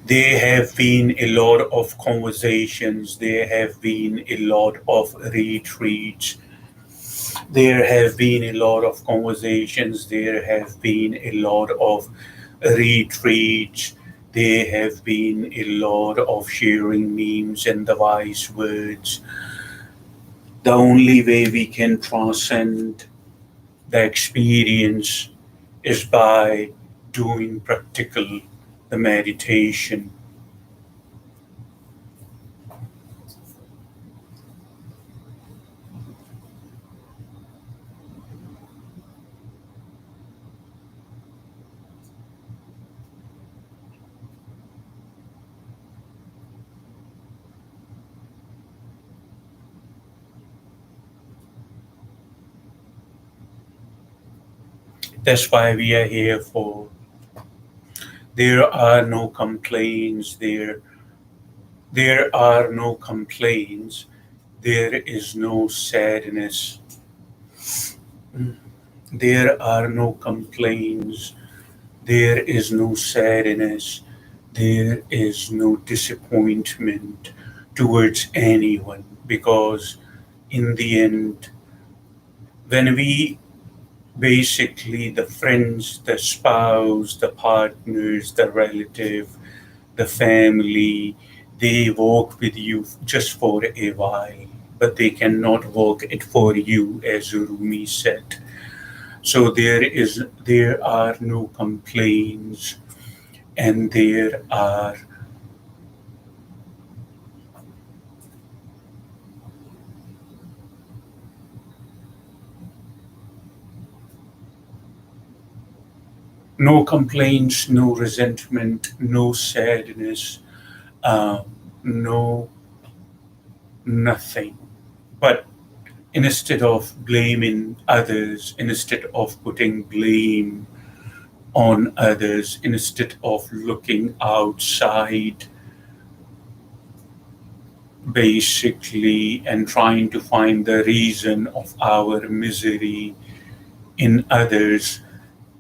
There have been a lot of conversations, there have been a lot of retreats, there have been a lot of conversations, there have been a lot of retreats, there have been a lot of sharing memes and the wise words. The only way we can transcend the experience is by doing practical the meditation. That's why we are here for. There are no complaints. There are no complaints. There is no sadness. There are no complaints. There is no sadness. There is no disappointment towards anyone, because in the end, when we basically the friends, the spouse, the partners, the relative, the family, they work with you just for a while, but they cannot work it for you, as Rumi said. So there are no complaints, and there are no complaints, no resentment, no sadness, no nothing. But instead of blaming others, instead of putting blame on others, instead of looking outside, basically, and trying to find the reason of our misery in others,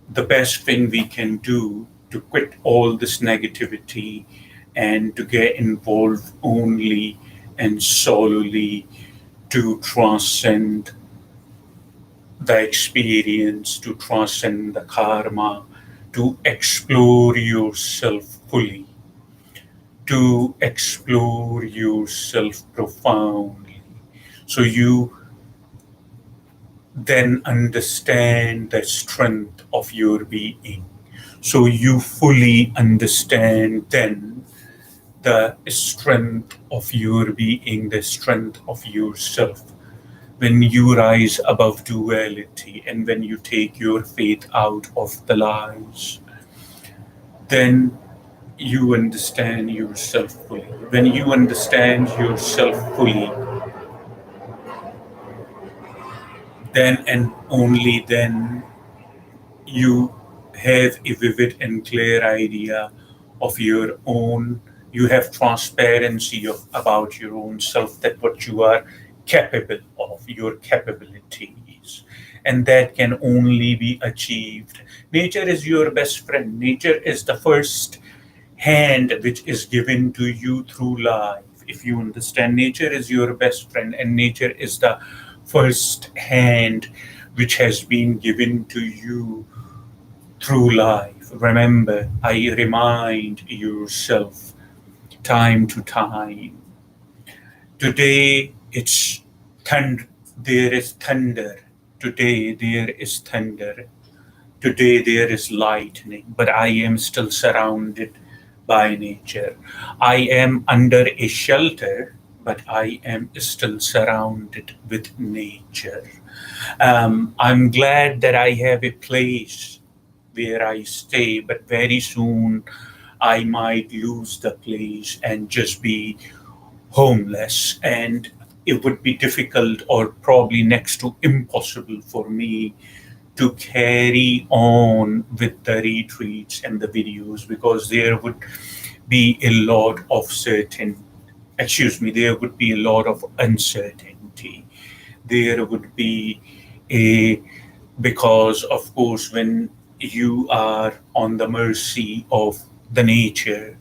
the best thing we can do to quit all this negativity and to get involved only and solely to transcend the experience, to transcend the karma, to explore yourself fully, to explore yourself profoundly. So you then understand the strength of your being. So you fully understand then the strength of your being, the strength of yourself. When you rise above duality and when you take your faith out of the lies, then you understand yourself fully. When you understand yourself fully, then and only then you have a vivid and clear idea of your own. You have transparency about your own self, that what you are capable of, your capabilities. And that can only be achieved. Nature is your best friend. Nature is the first hand which is given to you through life. If you understand, nature is your best friend, and nature is the first hand which has been given to you through life. Remember, I remind yourself time to time. Today it's thunder. There is thunder. Today there is thunder. Today there is lightning, but I am still surrounded by nature. I am under a shelter, but I am still surrounded with nature. I'm glad that I have a place where I stay, but very soon I might lose the place and just be homeless. And it would be difficult or probably next to impossible for me to carry on with the retreats and the videos because there would be a lot of there would be a lot of uncertainty. There would be a, because of course, when you are on the mercy of the nature,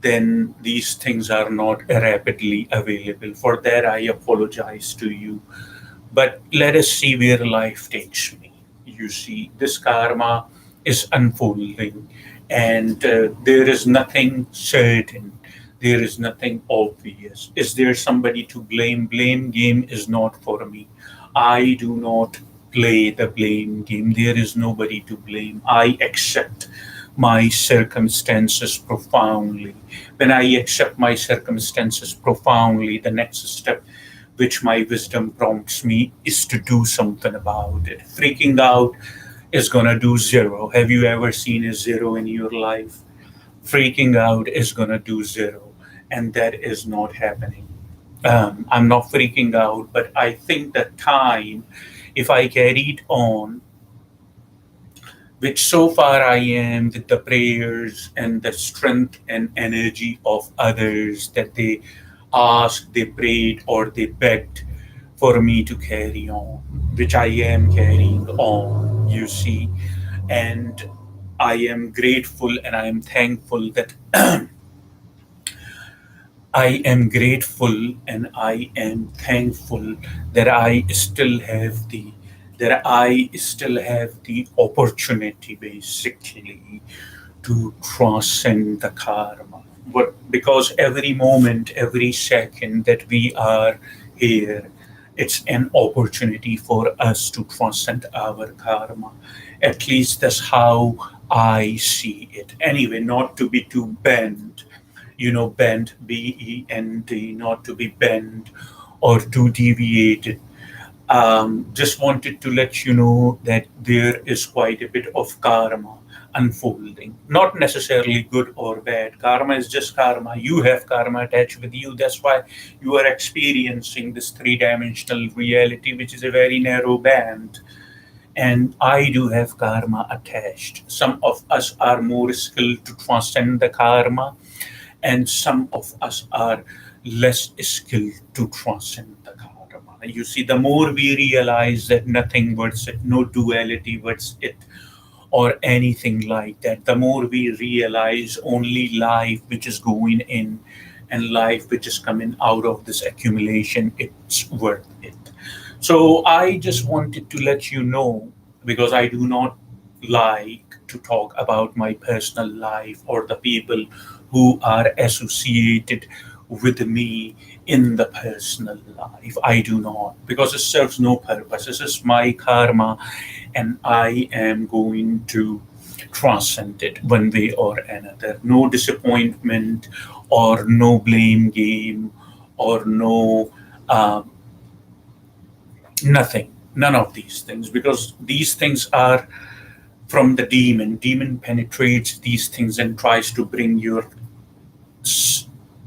then these things are not rapidly available. For that, I apologize to you. But let us see where life takes me. You see, this karma is unfolding, and there is nothing certain. There is nothing obvious. Is there somebody to blame? Blame game is not for me. I do not play the blame game. There is nobody to blame. I accept my circumstances profoundly. When I accept my circumstances profoundly, the next step which my wisdom prompts me is to do something about it. Freaking out is gonna do zero. Have you ever seen a zero in your life? Freaking out is gonna do zero, and that is not happening. I'm not freaking out, but I think that time, if I carried on, which so far I am, with the prayers and the strength and energy of others, that they asked, they prayed, or they begged for me to carry on, which I am carrying on, you see. And I am grateful and I am thankful that I am grateful and I am thankful that I still have the opportunity basically to transcend the karma. But because every moment, every second that we are here, it's an opportunity for us to transcend our karma. At least that's how I see it. Anyway, not to be too bent, bent, bend, not to be bent or too deviated. Just wanted to let you know that there is quite a bit of karma unfolding. Not necessarily good or bad. Karma is just karma. You have karma attached with you. That's why you are experiencing this three-dimensional reality, which is a very narrow band. And I do have karma attached. Some of us are more skilled to transcend the karma, and some of us are less skilled to transcend the karma. You see, the more we realize that nothing worth it, no duality worth it, or anything like that, the more we realize only life which is going in and life which is coming out of this accumulation, it's worth it. So I just wanted to let you know, because I do not like to talk about my personal life or the people who are associated with me in the personal life. I do not, because it serves no purpose. This is my karma, and I am going to transcend it one way or another. No disappointment, or no blame game, or no nothing. None of these things, because these things are from the demon. Demon penetrates these things and tries to bring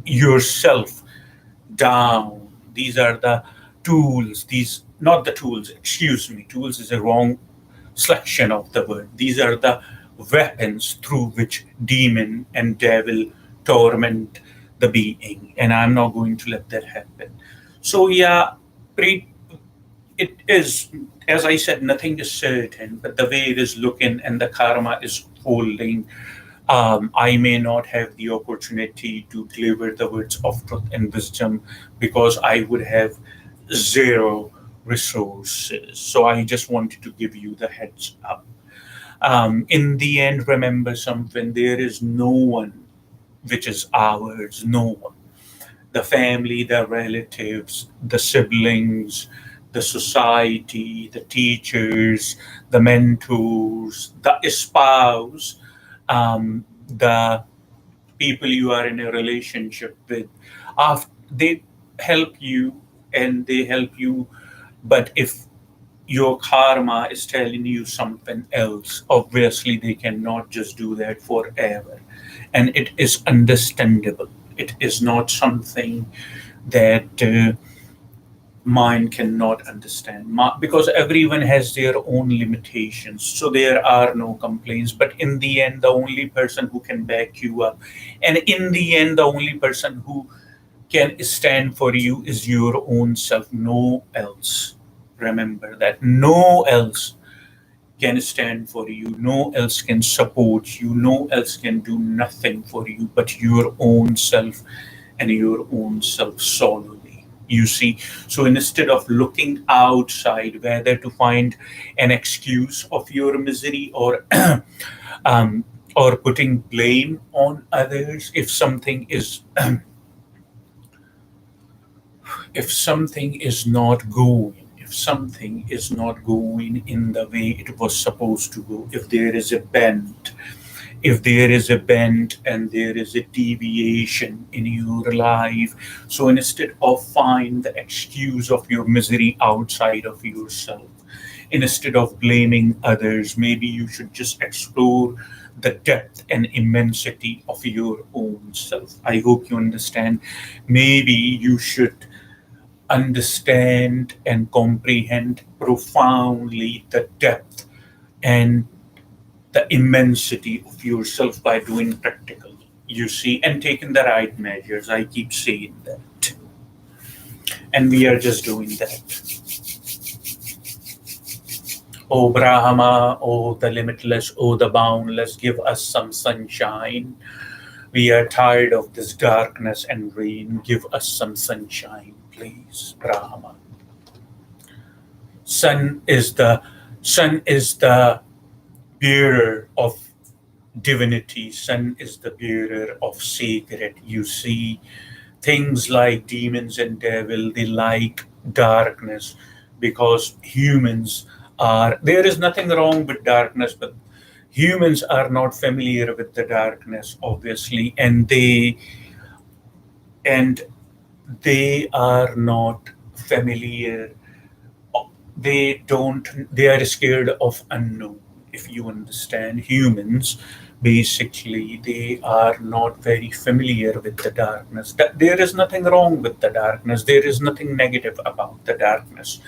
yourself down. These are the tools. These not the tools. Excuse me. Tools is a wrong selection of the word. These are the weapons through which demon and devil torment the being, and I'm not going to let that happen. So yeah, pre it is, as I said, nothing is certain, but the way it is looking and the karma is holding, I may not have the opportunity to deliver the words of truth and wisdom because I would have zero resources. So I just wanted to give you the heads up. In the end, remember something, there is no one which is ours, no one. The family, the relatives, the siblings, the society, the teachers, the mentors, the spouse, the people you are in a relationship with, after they help you and they help you, but if your karma is telling you something else, obviously they cannot just do that forever. And it is understandable. It is not something that mind cannot understand because everyone has their own limitations, so there are no complaints. But in the end, the only person who can back you up, and in the end the only person who can stand for you is your own self, no else. Remember that no else can stand for you, no else can support you, no else can do nothing for you but your own self and your own self solely. You see, so instead of looking outside, whether to find an excuse of your misery um, or putting blame on others, if something is not going in the way it was supposed to go, if there is a bend, if there is a bend and there is a deviation in your life, so instead of find the excuse of your misery outside of yourself, instead of blaming others, maybe you should just explore the depth and immensity of your own self. I hope you understand. Maybe you should understand and comprehend profoundly the depth and the immensity of yourself by doing practical, you see, and taking the right measures. I keep saying that. And we are just doing that. O Brahma, O the limitless, O the boundless, give us some sunshine. We are tired of this darkness and rain. Give us some sunshine, please, Brahma. Sun is the sun is the bearer of divinity. Sun is the bearer of sacred. You see, things like demons and devil, they like darkness because humans are. There is nothing wrong with darkness, but humans are not familiar with the darkness, obviously, and they are not familiar, they are scared of unknown. If you understand, humans basically they are not very familiar with the darkness. There is nothing wrong with the darkness, there is nothing negative about the darkness,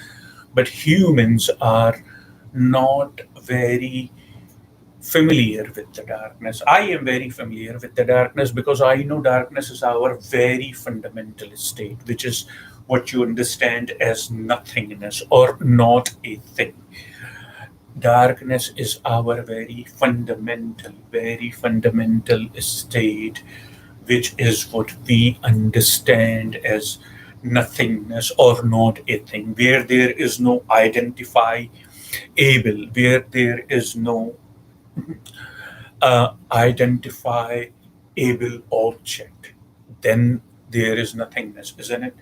but humans are not very familiar with the darkness. I am very familiar with the darkness because I know darkness is our very fundamental state, which is what you understand as nothingness or not a thing. Darkness is our very fundamental state, which is what we understand as nothingness or not a thing, where there is no identify able, where there is no identify able object, then there is nothingness, isn't it?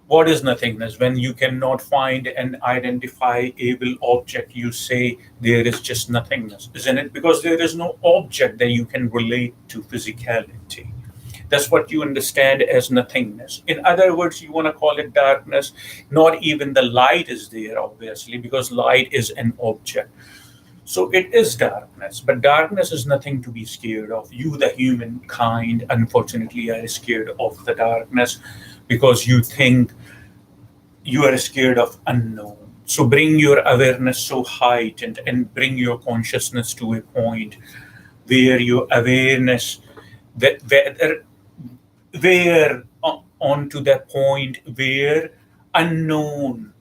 What is nothingness? When you cannot find an identify able object, you say there is just nothingness, isn't it? Because there is no object that you can relate to physicality. That's what you understand as nothingness. In other words, you want to call it darkness, not even the light is there, obviously, because light is an object. So it is darkness, but darkness is nothing to be scared of. You, the humankind, unfortunately, are scared of the darkness because you think you are scared of unknown. So bring your awareness so heightened and bring your consciousness to a point where your awareness, where, where on to the point where unknown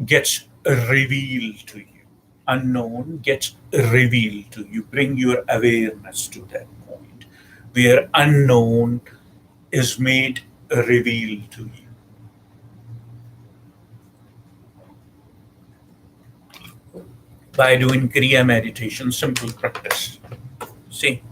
gets revealed to you. Unknown gets revealed to you. Bring your awareness to that point where unknown is made revealed to you. By doing Kriya meditation, simple practice. See,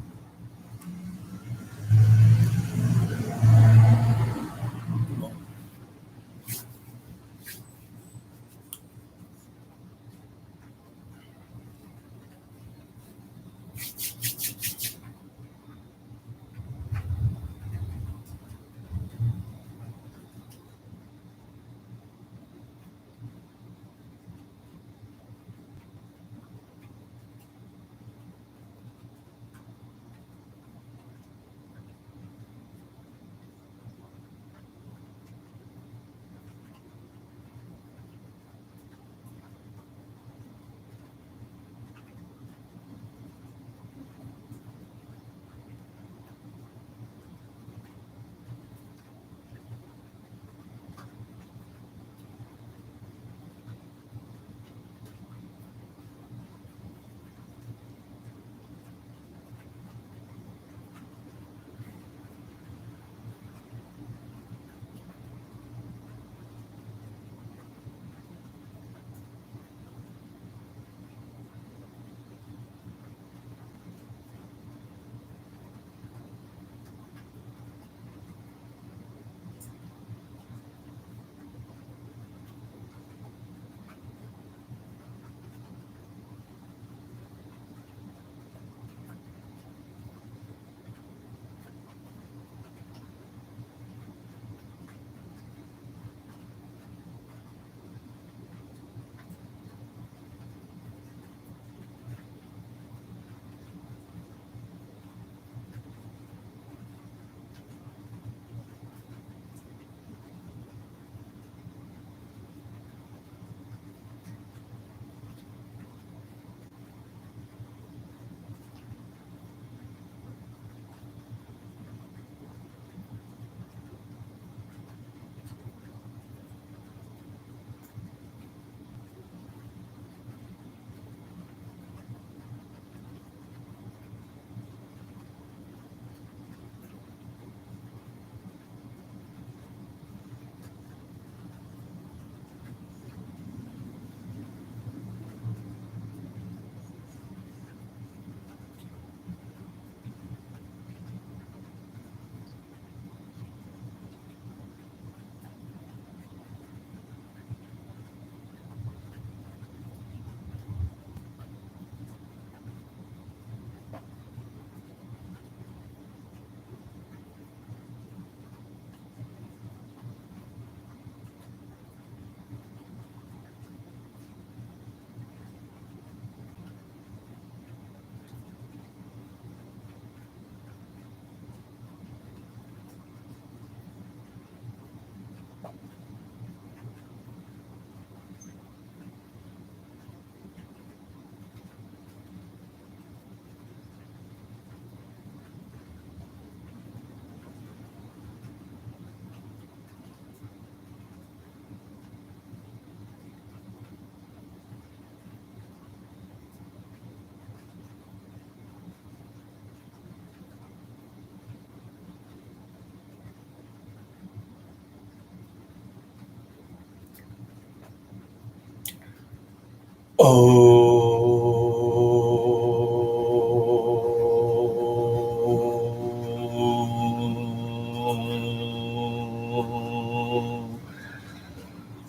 Om.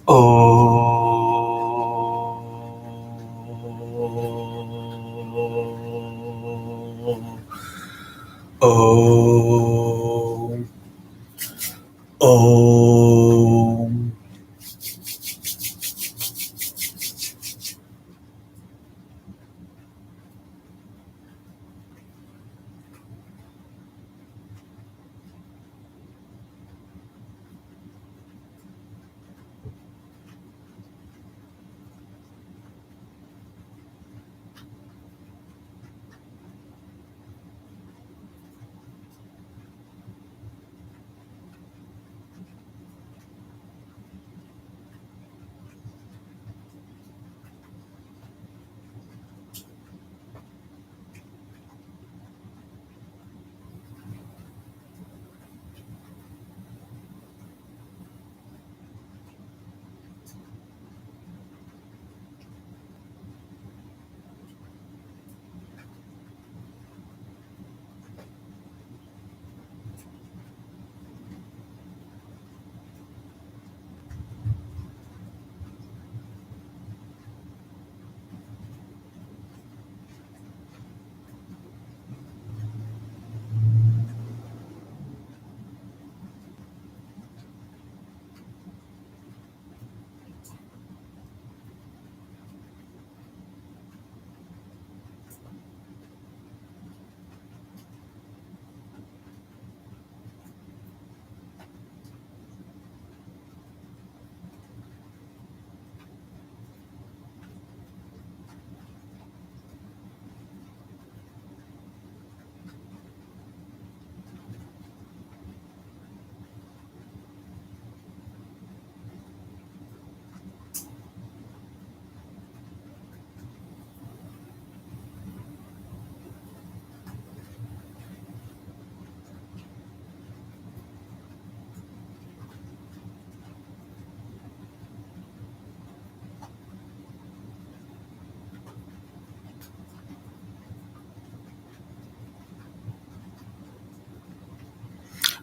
Om.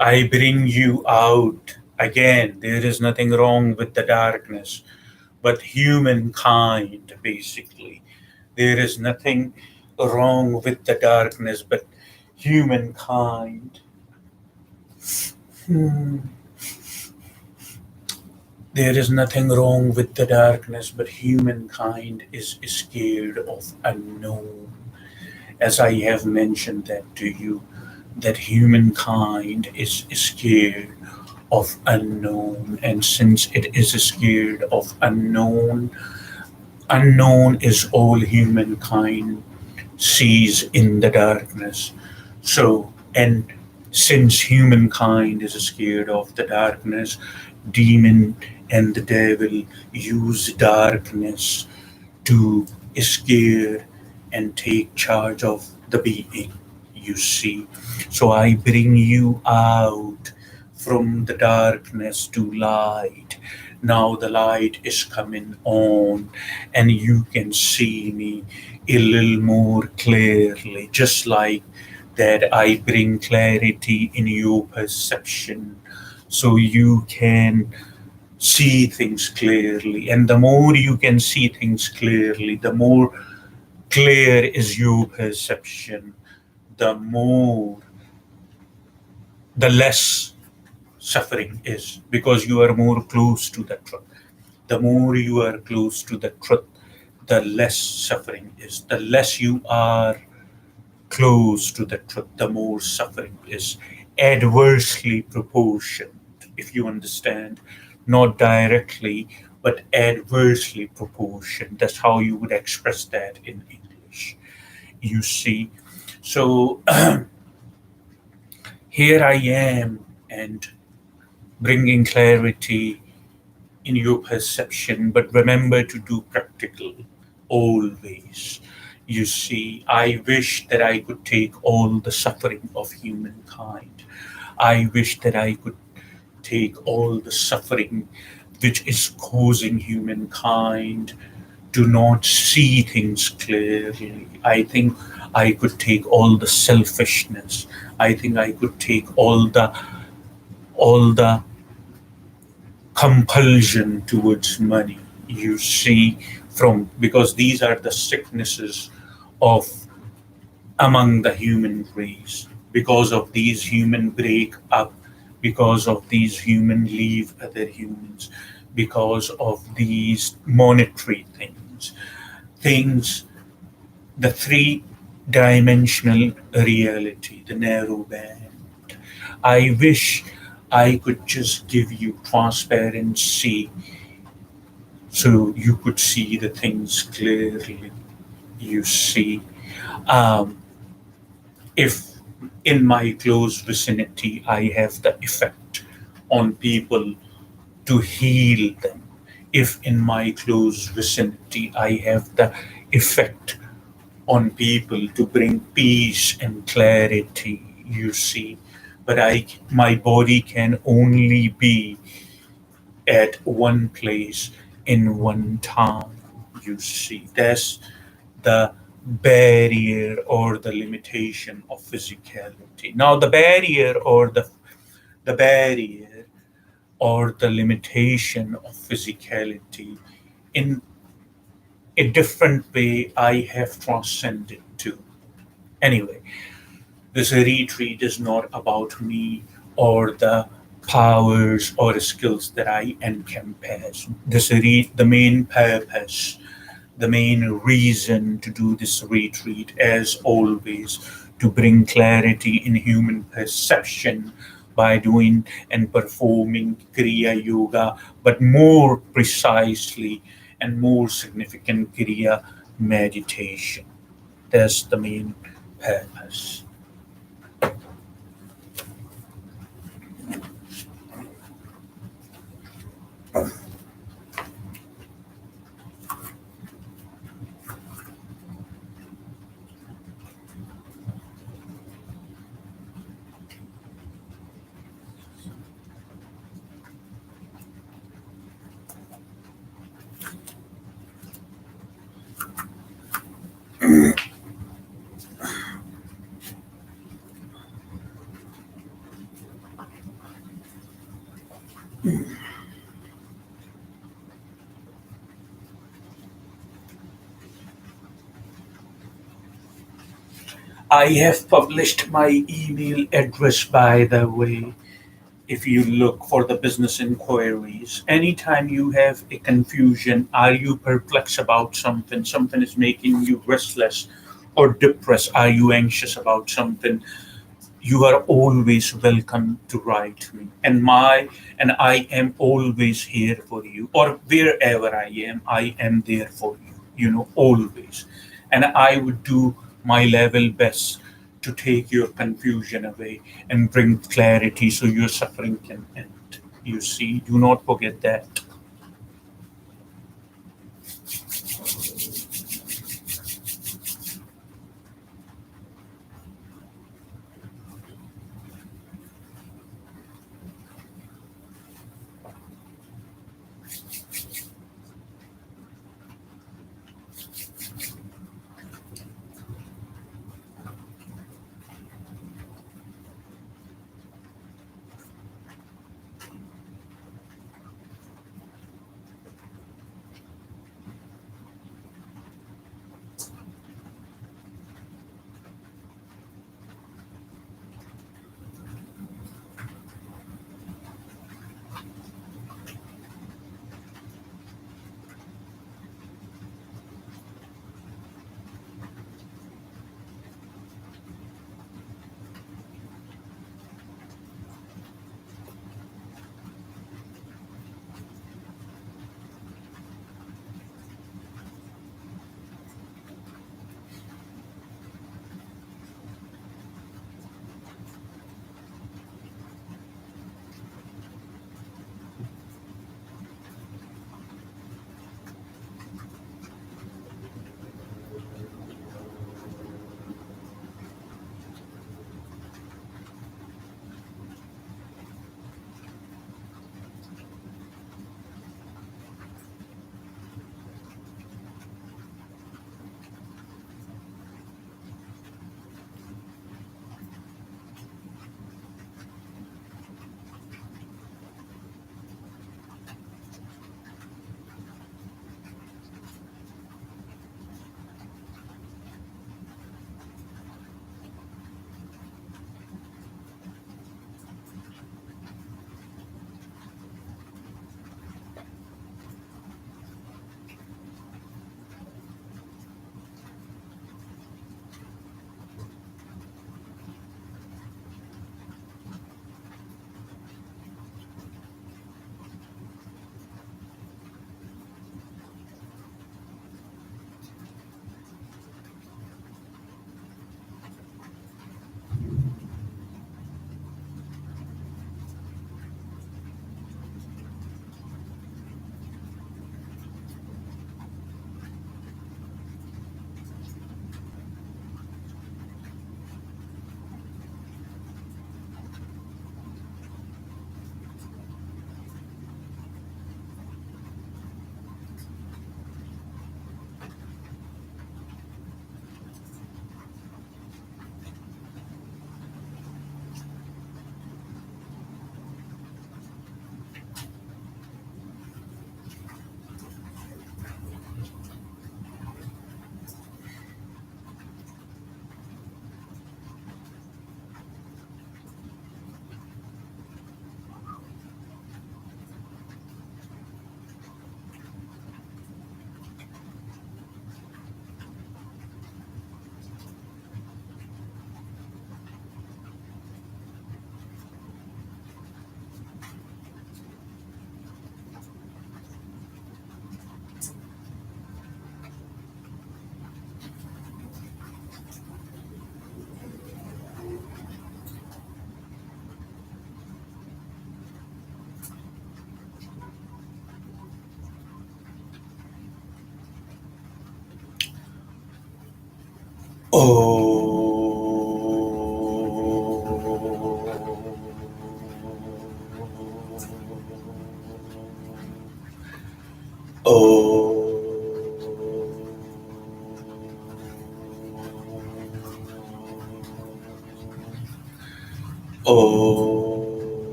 I bring you out. Again, there is nothing wrong with the darkness, but humankind, basically. There is nothing wrong with the darkness, but humankind. Hmm. There is nothing wrong with the darkness, but humankind is scared of unknown. As I have mentioned that to you, that humankind is scared of unknown, and since it is scared of unknown, unknown is all humankind sees in the darkness. So, and since humankind is scared of the darkness, demon and the devil use darkness to scare and take charge of the being, you see. So I bring you out from the darkness to light. Now the light is coming on, and you can see me a little more clearly, just like that I bring clarity in your perception so you can see things clearly. And the more you can see things clearly, the more clear is your perception, the more, the less suffering is, because you are more close to the truth. The more you are close to the truth, the less suffering is. The less you are close to the truth, the more suffering is adversely proportioned, if you understand, not directly, but adversely proportioned. That's how you would express that in English, you see. So here I am, and bringing clarity in your perception, but remember to do practical always. You see, I wish that I could take all the suffering of humankind. I wish that I could take all the suffering which is causing humankind do not see things clearly. I think I could take all the selfishness. I think I could take all the compulsion towards money. You see, from because these are the sicknesses of among the human race. Because of these human break up, because of these human leave other humans, because of these monetary things, the three dimensional reality, the narrow band. I wish I could just give you transparency so you could see the things clearly. You see, um, if in my close vicinity I have the effect on people to heal them, if in my close vicinity I have the effect on people to bring peace and clarity, you see, but my body can only be at one place in one time, you see. That's the barrier or the limitation of physicality. Now, the barrier or the limitation of physicality, in a different way, I have transcended to. Anyway, this retreat is not about me or the powers or skills that I encompass. The main purpose, the main reason to do this retreat, as always, to bring clarity in human perception by doing and performing Kriya Yoga, but more precisely and more significant Kriya meditation. That's the main purpose. I have published my email address, by the way. If you look for the business inquiries, anytime you have a confusion, are you perplexed about something, something is making you restless or depressed, are you anxious about something, you are always welcome to write me. And I am always here for you, or wherever I am there for you, always. And I would do my level best to take your confusion away and bring clarity so your suffering can end. You see, do not forget that.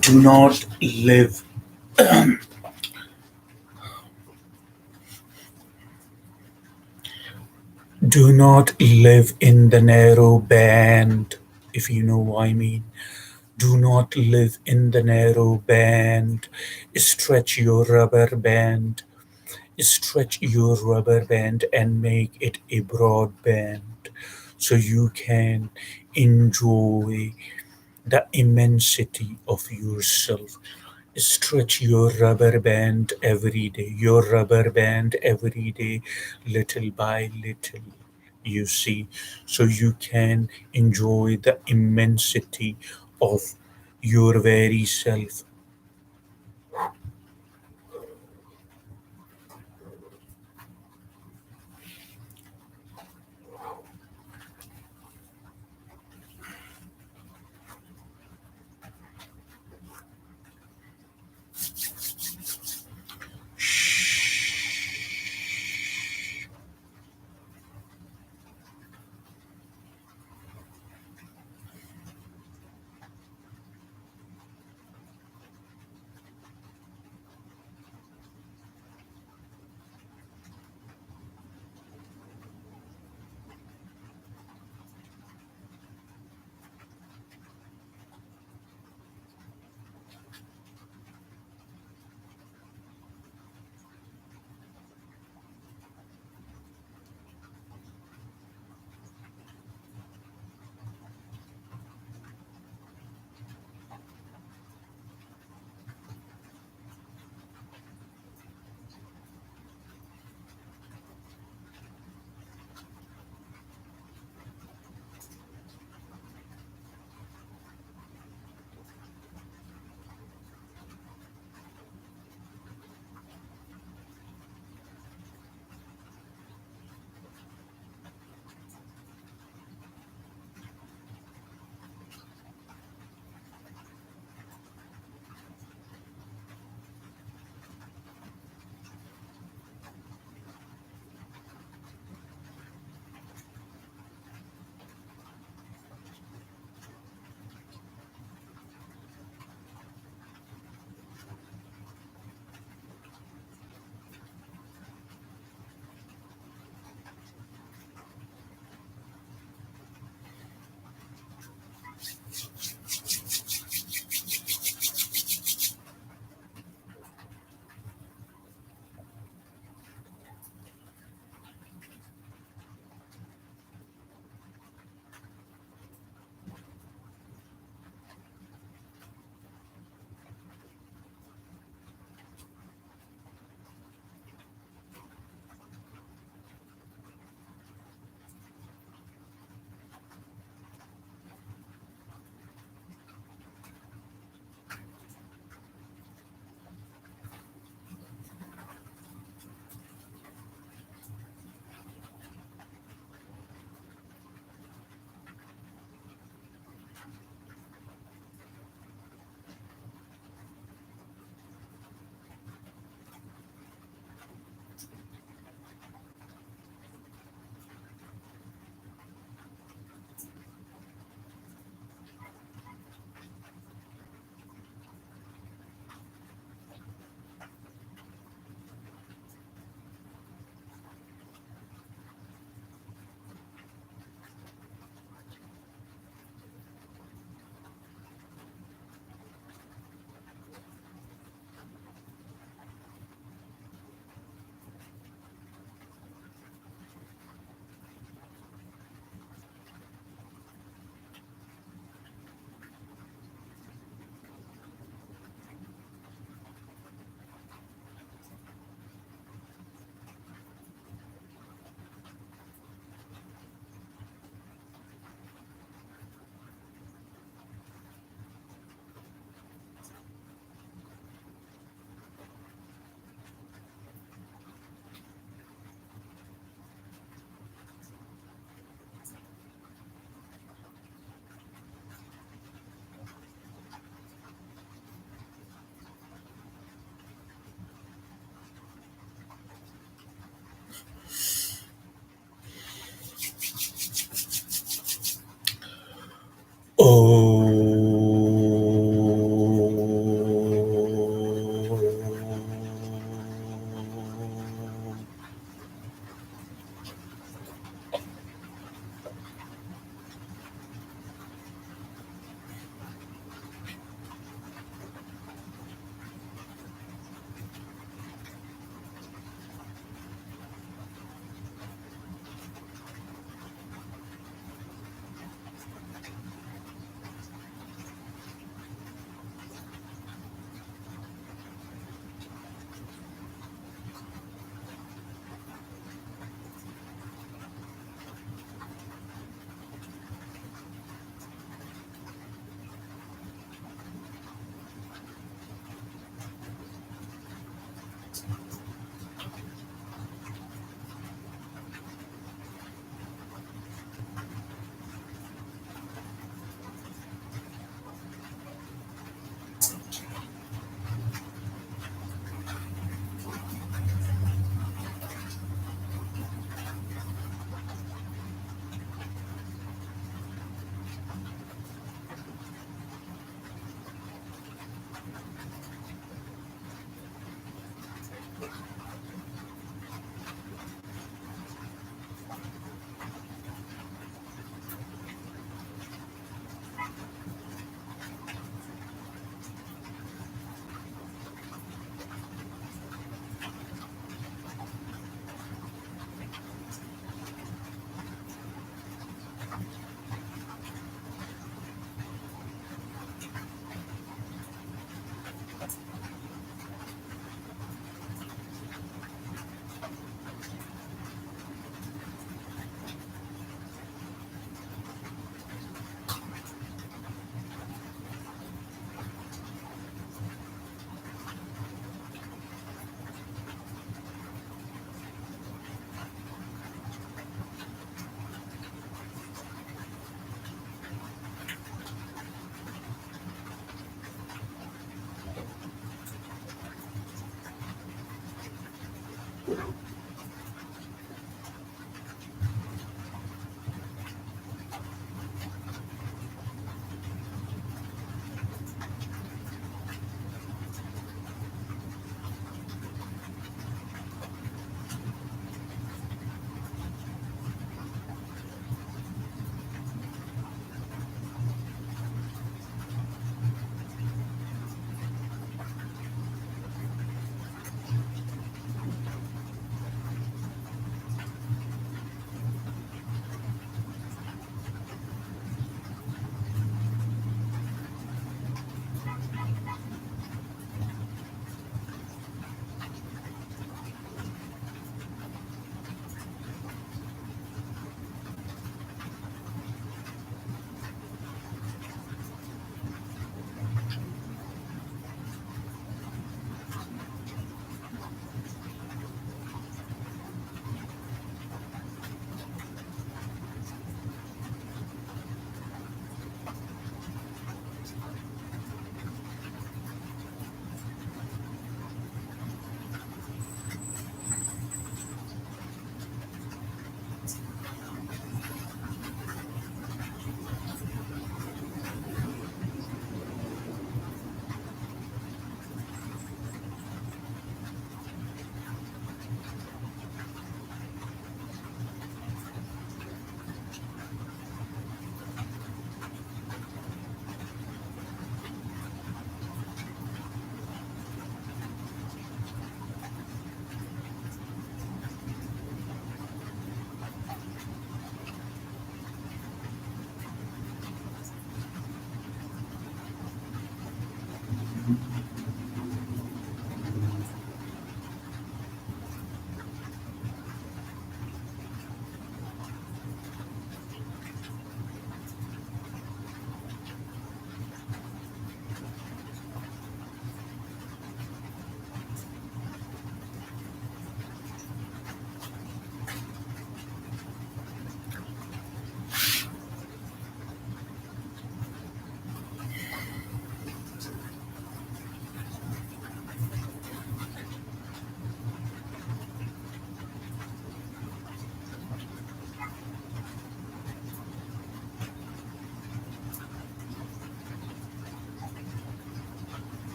Do not live Do not live in the narrow band, if you know what I mean. Do not live in the narrow band. Stretch your rubber band. Stretch your rubber band and make it a broad band so you can enjoy the immensity of yourself. Stretch your rubber band every day, your rubber band every day, little by little, you see, so you can enjoy the immensity of your very self.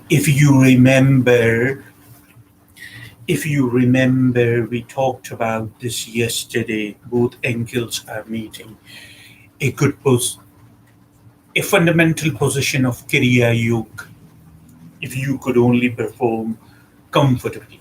If you remember, if you remember, we talked about this yesterday. Both ankles are meeting. A good pose, a fundamental position of Kriya Yoga. If you could only perform comfortably.